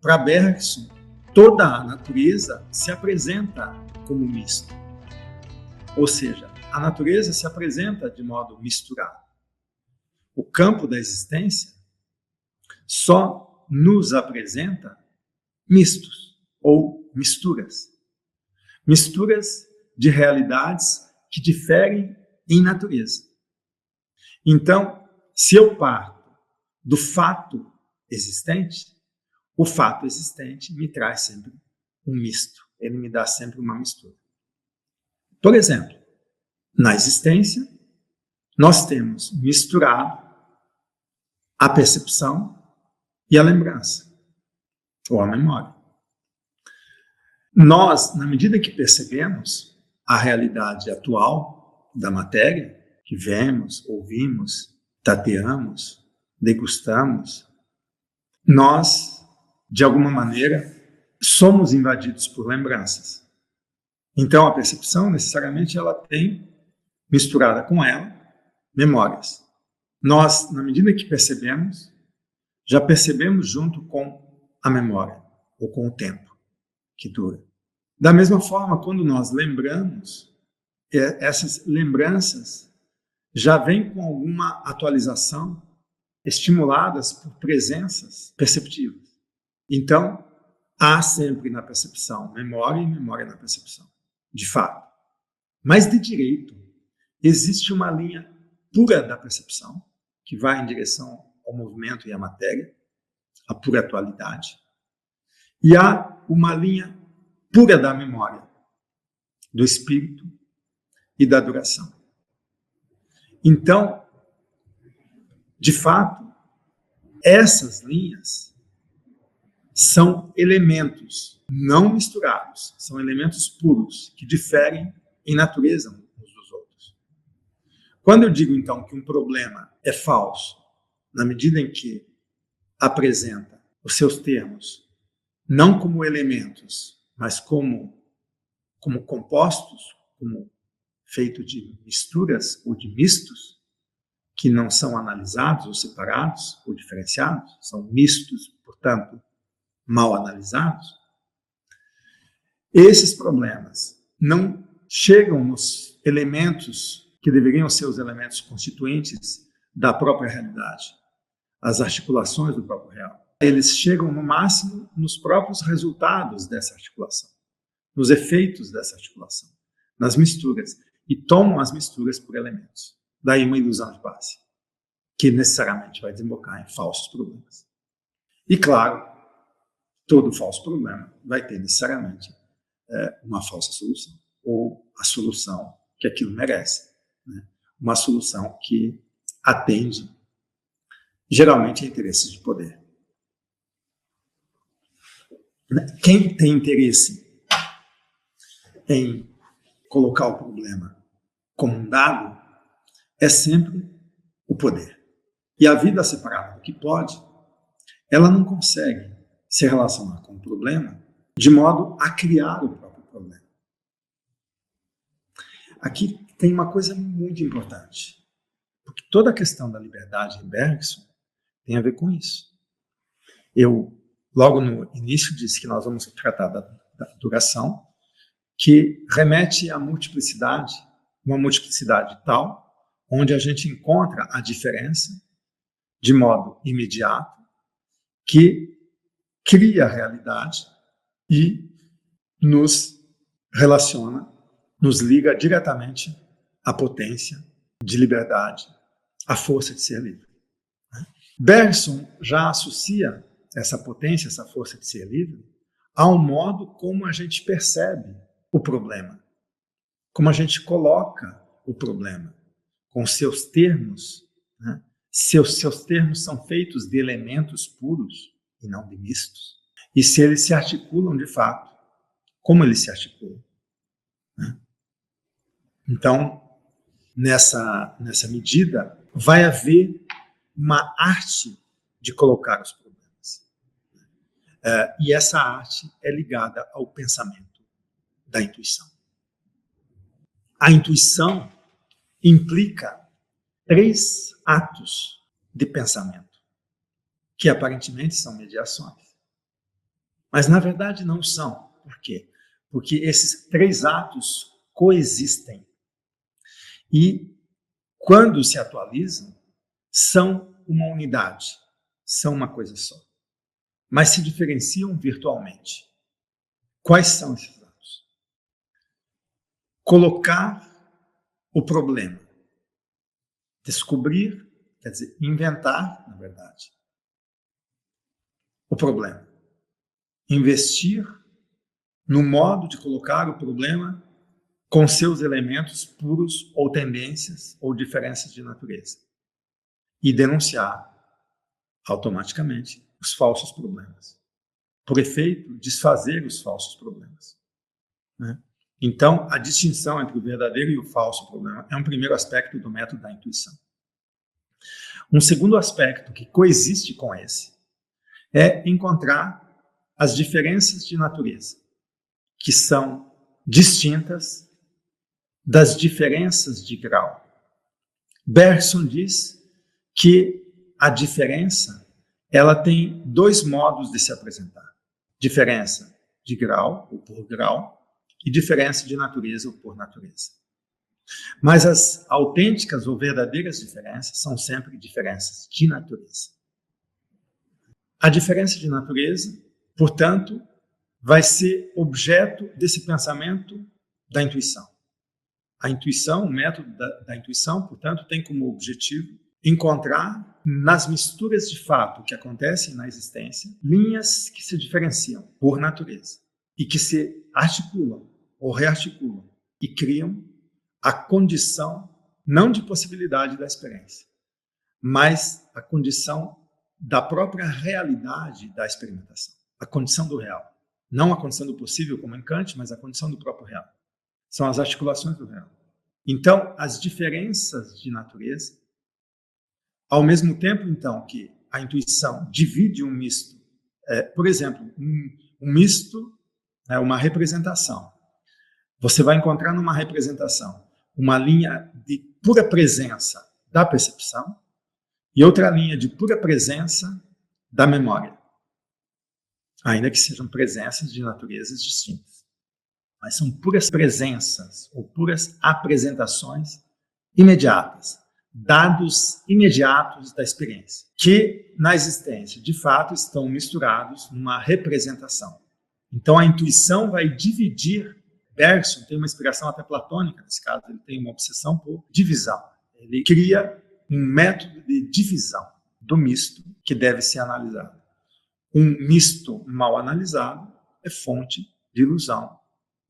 para Bergson, toda a natureza se apresenta como misto. Ou seja, a natureza se apresenta de modo misturado. O campo da existência só nos apresenta mistos ou misturas. Misturas de realidades que diferem em natureza. Então, se eu parto do fato existente, o fato existente me traz sempre um misto. Ele me dá sempre uma mistura. Por exemplo, na existência, nós temos misturado a percepção e a lembrança, ou a memória. Nós, na medida que percebemos a realidade atual da matéria, que vemos, ouvimos, tateamos, degustamos, nós, de alguma maneira, somos invadidos por lembranças. Então, a percepção, necessariamente, ela tem, misturada com ela, memórias. Nós, na medida que percebemos, já percebemos junto com a memória, ou com o tempo que dura. Da mesma forma, quando nós lembramos, essas lembranças já vêm com alguma atualização, estimuladas por presenças perceptivas. Então, há sempre na percepção memória e memória na percepção, de fato. Mas de direito, existe uma linha pura da percepção, que vai em direção ao movimento e à matéria, a pura atualidade. E há uma linha pura da memória, do espírito e da duração. Então, de fato, essas linhas são elementos não misturados, são elementos puros, que diferem em natureza uns dos outros. Quando eu digo, então, que um problema é falso, na medida em que apresenta os seus termos, não como elementos, mas como compostos, como feito de misturas ou de mistos, que não são analisados ou separados ou diferenciados, são mistos, portanto, mal analisados, esses problemas não chegam nos elementos que deveriam ser os elementos constituintes da própria realidade, as articulações do próprio real. Eles chegam, no máximo, nos próprios resultados dessa articulação, nos efeitos dessa articulação, nas misturas, e tomam as misturas por elementos. Daí uma ilusão de base, que necessariamente vai desembocar em falsos problemas. E, claro, todo falso problema vai ter necessariamente uma falsa solução, ou a solução que aquilo merece, né? Uma solução que atende, geralmente, a interesses de poder. Quem tem interesse em colocar o problema como um dado é sempre o poder. E a vida separada do que pode, ela não consegue se relacionar com o problema de modo a criar o próprio problema. Aqui tem uma coisa muito importante, porque toda a questão da liberdade em Bergson tem a ver com isso. Eu, logo no início, disse que nós vamos tratar da duração, que remete à multiplicidade, uma multiplicidade tal, onde a gente encontra a diferença de modo imediato, que cria a realidade e nos relaciona, nos liga diretamente à potência de liberdade, à força de ser livre. Bergson já associa essa potência, essa força de ser livre, ao modo como a gente percebe o problema, como a gente coloca o problema, com seus termos, né? Seus termos são feitos de elementos puros e não de mistos. E se eles se articulam de fato, como eles se articulam, né? Então, nessa medida, vai haver uma arte de colocar os problemas. E essa arte é ligada ao pensamento da intuição. A intuição implica 3 atos de pensamento, que aparentemente são mediações. Mas, na verdade, não são. Por quê? Porque esses três atos coexistem. E, quando se atualizam, são uma unidade, são uma coisa só. Mas se diferenciam virtualmente. Quais são esses atos? Colocar o problema. Descobrir, quer dizer, inventar, na verdade, o problema. Investir no modo de colocar o problema com seus elementos puros ou tendências ou diferenças de natureza. E denunciar automaticamente os falsos problemas. Por efeito, desfazer os falsos problemas. Né? Então, a distinção entre o verdadeiro e o falso problema é um primeiro aspecto do método da intuição. Um segundo aspecto que coexiste com esse é encontrar as diferenças de natureza, que são distintas das diferenças de grau. Bergson diz que a diferença ela tem dois modos de se apresentar. Diferença de grau, ou por grau, e diferença de natureza, ou por natureza. Mas as autênticas ou verdadeiras diferenças são sempre diferenças de natureza. A diferença de natureza, portanto, vai ser objeto desse pensamento da intuição. A intuição, o método da intuição, portanto, tem como objetivo encontrar nas misturas de fato que acontecem na existência linhas que se diferenciam por natureza e que se articulam ou rearticulam e criam a condição não de possibilidade da experiência, mas a condição da própria realidade da experimentação, a condição do real. Não a condição do possível, como em Kant, mas a condição do próprio real. São as articulações do real. Então, as diferenças de natureza, ao mesmo tempo, então, que a intuição divide um misto, por exemplo, um misto, uma representação. Você vai encontrar numa representação uma linha de pura presença da percepção e outra linha de pura presença da memória. Ainda que sejam presenças de naturezas distintas. Mas são puras presenças ou puras apresentações imediatas, dados imediatos da experiência, que na existência, de fato, estão misturados numa representação. Então a intuição vai dividir. Bergson tem uma inspiração até platônica nesse caso, ele tem uma obsessão por divisão. Ele cria um método de divisão do misto que deve ser analisado. Um misto mal analisado é fonte de ilusão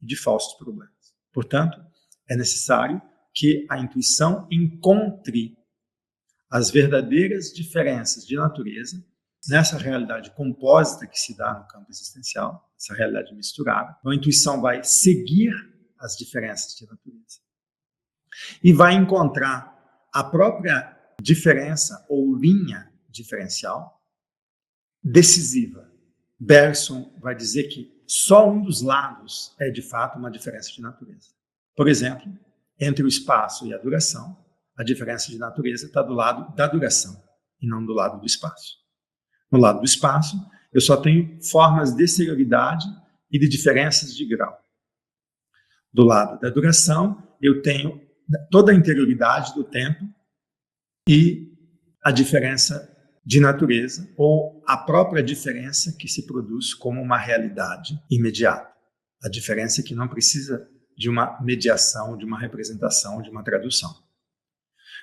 e de falsos problemas. Portanto, é necessário que a intuição encontre as verdadeiras diferenças de natureza nessa realidade compósita que se dá no campo existencial, essa realidade misturada. Então, a intuição vai seguir as diferenças de natureza e vai encontrar a própria diferença ou linha diferencial decisiva. Bergson vai dizer que só um dos lados é, de fato, uma diferença de natureza. Por exemplo, entre o espaço e a duração, a diferença de natureza está do lado da duração e não do lado do espaço. No lado do espaço, eu só tenho formas de exterioridade e de diferenças de grau. Do lado da duração, eu tenho toda a interioridade do tempo e a diferença de natureza ou a própria diferença que se produz como uma realidade imediata. A diferença que não precisa de uma mediação, de uma representação, de uma tradução.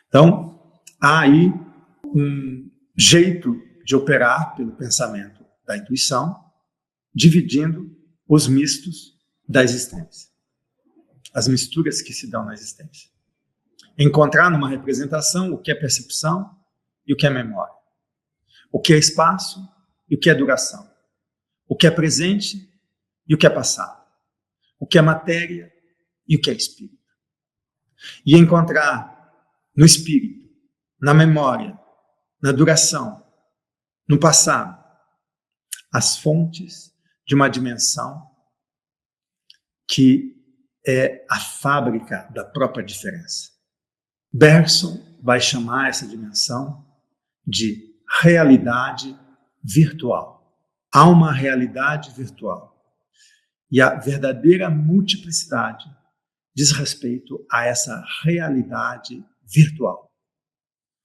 Então, há aí um jeito de operar pelo pensamento da intuição, dividindo os mistos da existência. As misturas que se dão na existência. Encontrar numa representação o que é percepção e o que é memória. O que é espaço e o que é duração. O que é presente e o que é passado. O que é matéria e o que é espírito. E encontrar no espírito, na memória, na duração, no passado, as fontes de uma dimensão que é a fábrica da própria diferença. Bergson vai chamar essa dimensão de realidade virtual. há uma realidade virtual. E a verdadeira multiplicidade diz respeito a essa realidade virtual.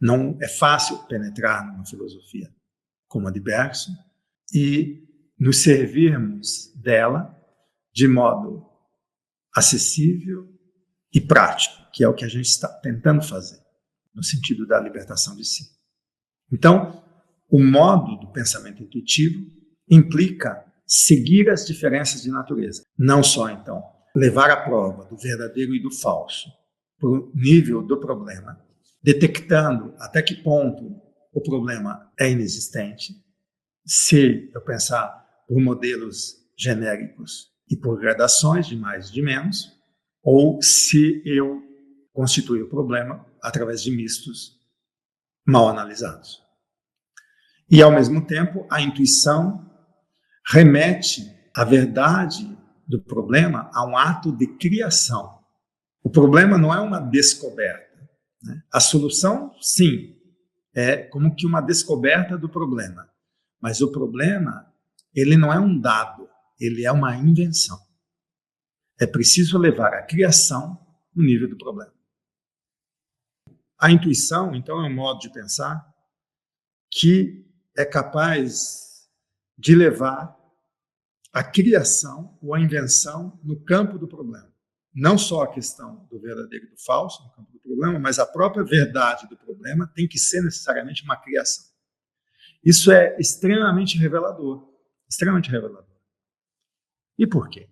Não é fácil penetrar numa filosofia como a de Bergson e nos servirmos dela de modo acessível e prático, que é o que a gente está tentando fazer, no sentido da libertação de si. Então, o modo do pensamento intuitivo implica seguir as diferenças de natureza. Não só, então, levar a prova do verdadeiro e do falso para o nível do problema, detectando até que ponto o problema é inexistente, se eu pensar por modelos genéricos e por gradações de mais e de menos, ou se eu constituir o problema através de mistos mal analisados. E, ao mesmo tempo, a intuição remete a verdade do problema a um ato de criação. O problema não é uma descoberta, né? A solução, sim, é como que uma descoberta do problema. Mas o problema, ele não é um dado, ele é uma invenção. É preciso levar a criação no nível do problema. A intuição, então, é um modo de pensar que é capaz de levar a criação ou a invenção no campo do problema. Não só a questão do verdadeiro e do falso no campo do problema, mas a própria verdade do problema tem que ser necessariamente uma criação. Isso é extremamente revelador. Extremamente revelador. E por quê?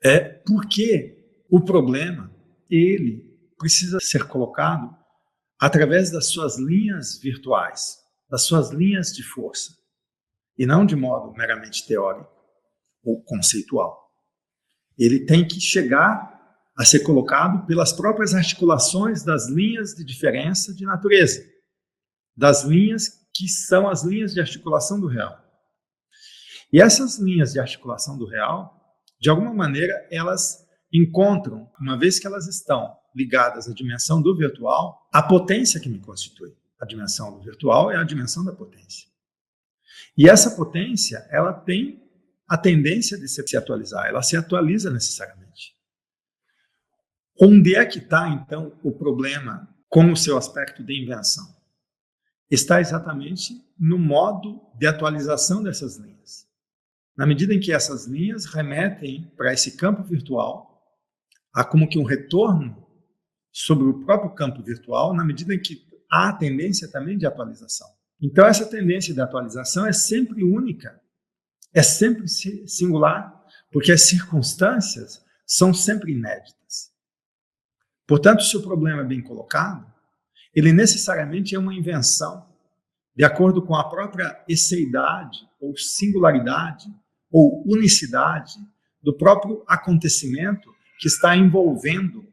É porque o problema, ele precisa ser colocado através das suas linhas virtuais, das suas linhas de força, e não de modo meramente teórico ou conceitual. Ele tem que chegar a ser colocado pelas próprias articulações das linhas de diferença de natureza, das linhas que são as linhas de articulação do real. E essas linhas de articulação do real, de alguma maneira, elas encontram, uma vez que elas estão ligadas à dimensão do virtual, a potência que me constitui. A dimensão do virtual é a dimensão da potência. E essa potência, ela tem a tendência de se atualizar, ela se atualiza necessariamente. Onde é que está, então, o problema com o seu aspecto de invenção? Está exatamente no modo de atualização dessas linhas. Na medida em que essas linhas remetem para esse campo virtual, há como que um retorno sobre o próprio campo virtual, na medida em que há a tendência também de atualização. Então, essa tendência de atualização é sempre única, é sempre singular, porque as circunstâncias são sempre inéditas. Portanto, se o problema é bem colocado, ele necessariamente é uma invenção, de acordo com a própria esseidade, ou singularidade, ou unicidade do próprio acontecimento que está envolvendo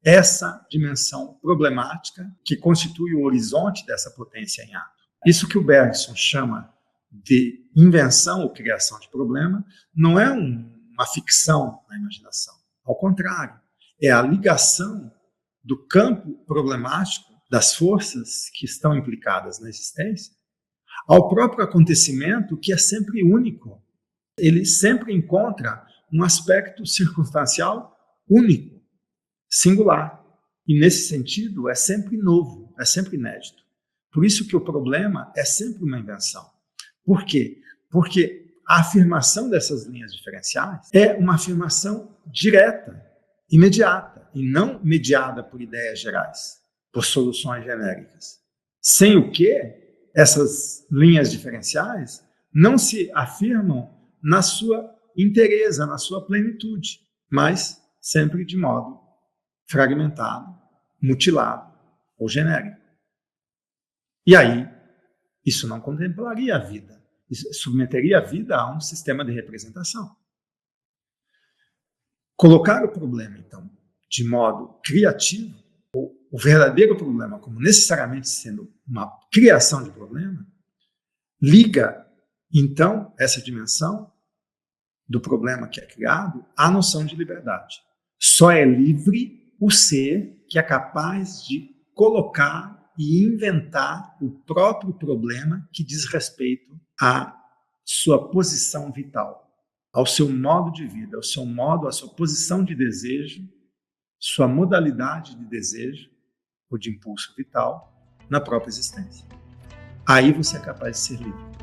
essa dimensão problemática que constitui o horizonte dessa potência em ato. Isso que o Bergson chama de invenção ou criação de problema não é uma ficção na imaginação. Ao contrário, é a ligação do campo problemático das forças que estão implicadas na existência ao próprio acontecimento que é sempre único. Ele sempre encontra um aspecto circunstancial único, singular. E, nesse sentido, é sempre novo, é sempre inédito. Por isso que o problema é sempre uma invenção. Por quê? Porque a afirmação dessas linhas diferenciais é uma afirmação direta, imediata, e não mediada por ideias gerais, por soluções genéricas. Sem o que, essas linhas diferenciais não se afirmam na sua inteireza, na sua plenitude, mas sempre de modo fragmentado, mutilado ou genérico. E aí, isso não contemplaria a vida, isso submeteria a vida a um sistema de representação. Colocar o problema, então, de modo criativo, o verdadeiro problema como necessariamente sendo uma criação de problema, liga, então, essa dimensão do problema que é criado à noção de liberdade. Só é livre o ser que é capaz de colocar e inventar o próprio problema que diz respeito à sua posição vital, ao seu modo de vida, ao seu modo, à sua posição de desejo, sua modalidade de desejo ou de impulso vital na própria existência. Aí você é capaz de ser livre.